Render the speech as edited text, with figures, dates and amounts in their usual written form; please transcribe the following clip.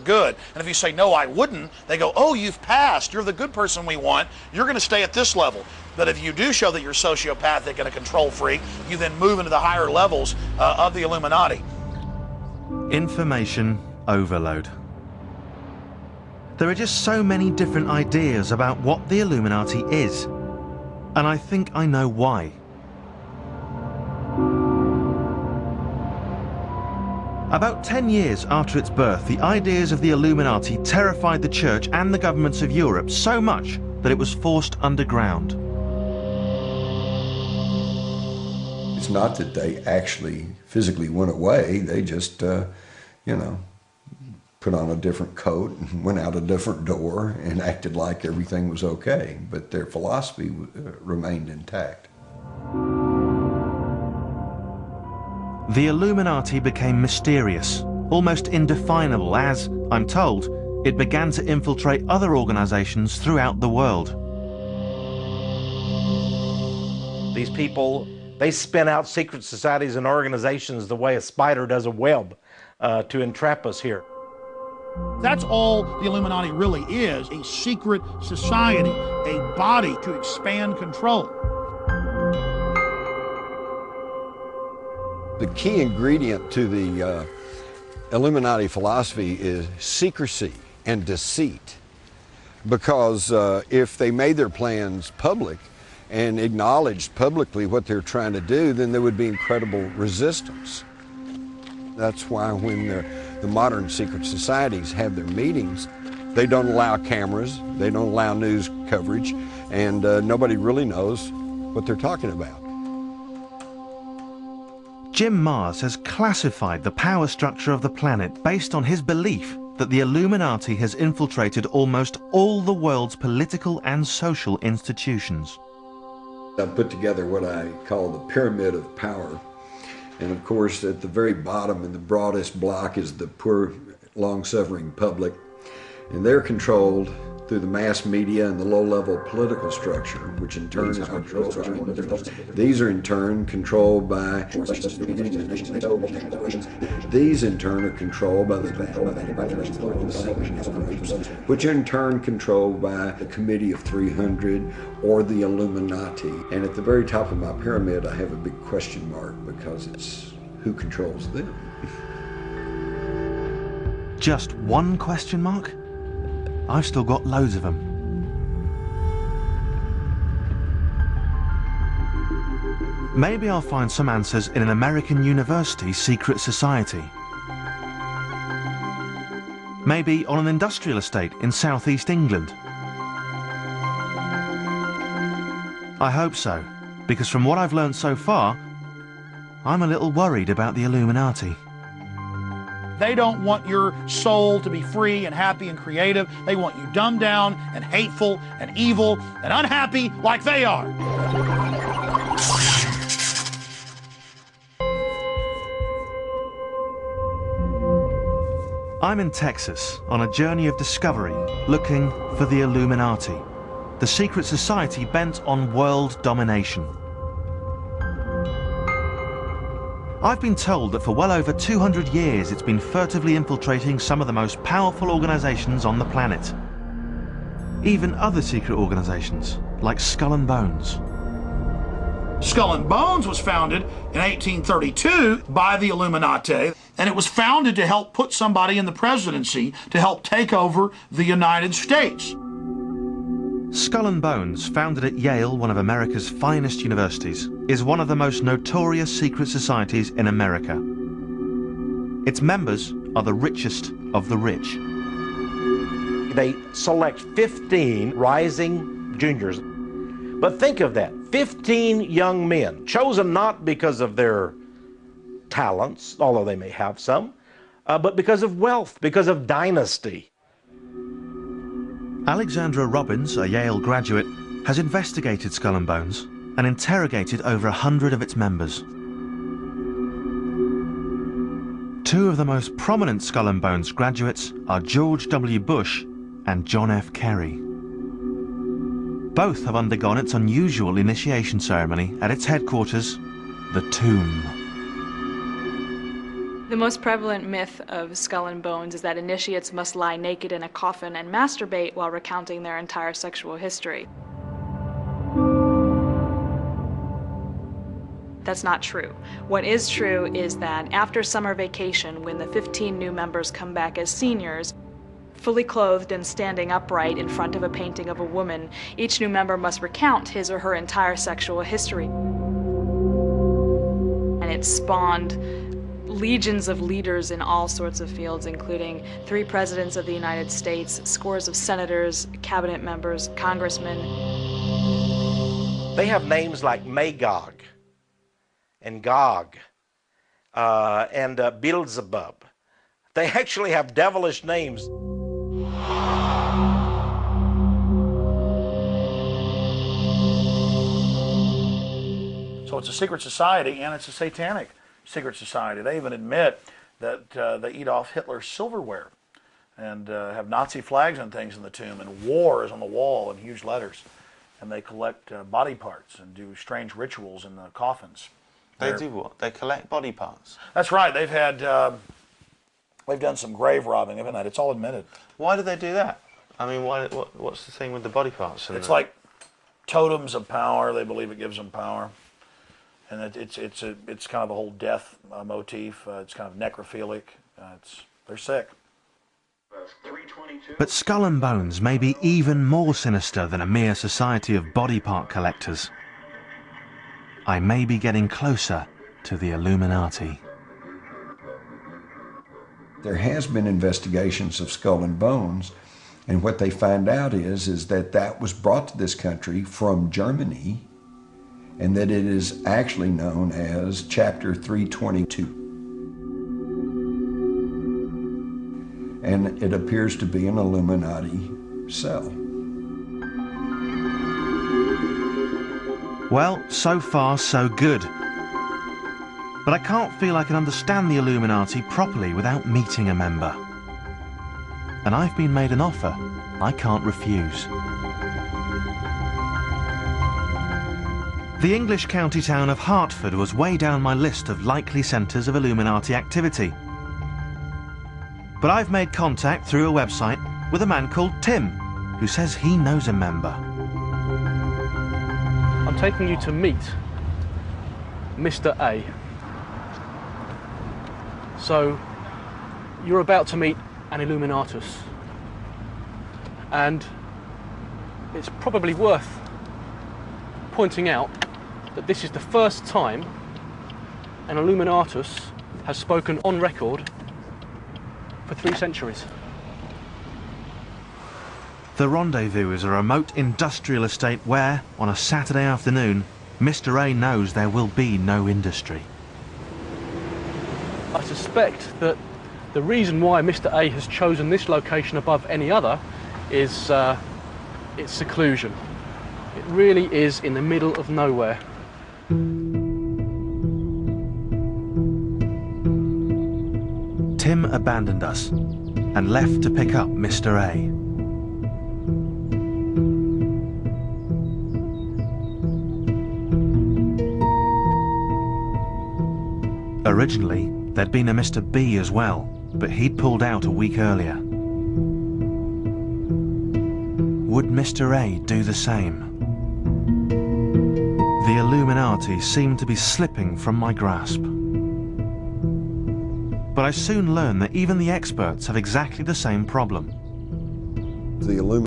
good. And if you say, no, I wouldn't, they go, oh, you've passed. You're the good person we want. You're going to stay at this level. But if you do show that you're sociopathic and a control freak, you then move into the higher levels of the Illuminati. Information overload. There are just so many different ideas about what the Illuminati is. And I think I know why. About 10 years after its birth, the ideas of the Illuminati terrified the church and the governments of Europe so much that it was forced underground. It's not that they actually physically went away, they just, you know, put on a different coat and went out a different door and acted like everything was okay, but their philosophy remained intact. The Illuminati became mysterious, almost indefinable as, I'm told, it began to infiltrate other organizations throughout the world. These people, they spin out secret societies and organizations the way a spider does a web to entrap us here. That's all the Illuminati really is, a secret society, a body to expand control. The key ingredient to the Illuminati philosophy is secrecy and deceit, because if they made their plans public and acknowledged publicly what they're trying to do, then there would be incredible resistance. That's why when the modern secret societies have their meetings, they don't allow cameras, they don't allow news coverage, and nobody really knows what they're talking about. Jim Mars has classified the power structure of the planet based on his belief that the Illuminati has infiltrated almost all the world's political and social institutions. I've put together what I call the pyramid of power. And of course, at the very bottom in the broadest block is the poor, long-suffering public. And they're controlled through the mass media and the low-level political structure, which in turn is controlled by... These are in turn controlled by... These in turn are controlled by the... which in turn controlled by the Committee of 300 or the Illuminati. And at the very top of my pyramid, I have a big question mark because it's who controls them. Just one question mark? I've still got loads of them. Maybe I'll find some answers in an American university secret society. Maybe on an industrial estate in southeast England. I hope so, because from what I've learned so far, I'm a little worried about the Illuminati. They don't want your soul to be free and happy and creative. They want you dumbed down and hateful and evil and unhappy like they are. I'm in Texas on a journey of discovery, looking for the Illuminati, the secret society bent on world domination. I've been told that for well over 200 years it's been furtively infiltrating some of the most powerful organizations on the planet. Even other secret organizations, like Skull and Bones. Skull and Bones was founded in 1832 by the Illuminati, and it was founded to help put somebody in the presidency to help take over the United States. Skull and Bones, founded at Yale, one of America's finest universities, is one of the most notorious secret societies in America. Its members are the richest of the rich. They select 15 rising juniors. But think of that, 15 young men, chosen not because of their talents, although they may have some, but because of wealth, because of dynasty. Alexandra Robbins, a Yale graduate, has investigated Skull and Bones and interrogated over 100 of its members. Two of the most prominent Skull and Bones graduates are George W. Bush and John F. Kerry. Both have undergone its unusual initiation ceremony at its headquarters, the Tomb. The most prevalent myth of Skull and Bones is that initiates must lie naked in a coffin and masturbate while recounting their entire sexual history. That's not true. What is true is that after summer vacation, when the 15 new members come back as seniors, fully clothed and standing upright in front of a painting of a woman, each new member must recount his or her entire sexual history. And it spawned legions of leaders in all sorts of fields, including 3 presidents of the United States, scores of senators, cabinet members, congressmen. They have names like Magog and Gog and Beelzebub. They actually have devilish names. So it's a secret society, and it's a satanic secret society. They even admit that they eat off Hitler's silverware and have Nazi flags and things in the tomb, and war is on the wall in huge letters. And they collect body parts and do strange rituals in the coffins. They do what? They collect body parts? That's right. They've had, they've done some grave robbing, haven't they? It's all admitted. Why do they do that? I mean, what's the thing with the body parts? It's like totems of power. They believe it gives them power. And it's kind of the whole death motif. It's kind of necrophilic. They're sick. But Skull and Bones may be even more sinister than a mere society of body part collectors. I may be getting closer to the Illuminati. There has been investigations of Skull and Bones, and what they find out is that that was brought to this country from Germany, and that it is actually known as Chapter 322. And it appears to be an Illuminati cell. Well, so far so good. But I can't feel I can understand the Illuminati properly without meeting a member. And I've been made an offer I can't refuse. The English county town of Hertford was way down my list of likely centres of Illuminati activity. But I've made contact through a website with a man called Tim, who says he knows a member. I'm taking you to meet Mr. A. So, you're about to meet an Illuminatus. And it's probably worth pointing out that this is the first time an Illuminatus has spoken on record for 3 centuries. The rendezvous is a remote industrial estate where, on a Saturday afternoon, Mr. A knows there will be no industry. I suspect that the reason why Mr. A has chosen this location above any other is its seclusion. It really is in the middle of nowhere. Tim abandoned us and left to pick up Mr. A. Originally, there'd been a Mr. B as well, but he'd pulled out a week earlier. Would Mr. A do the same? The Illuminati seemed to be slipping from my grasp. But I soon learned that even the experts have exactly the same problem. The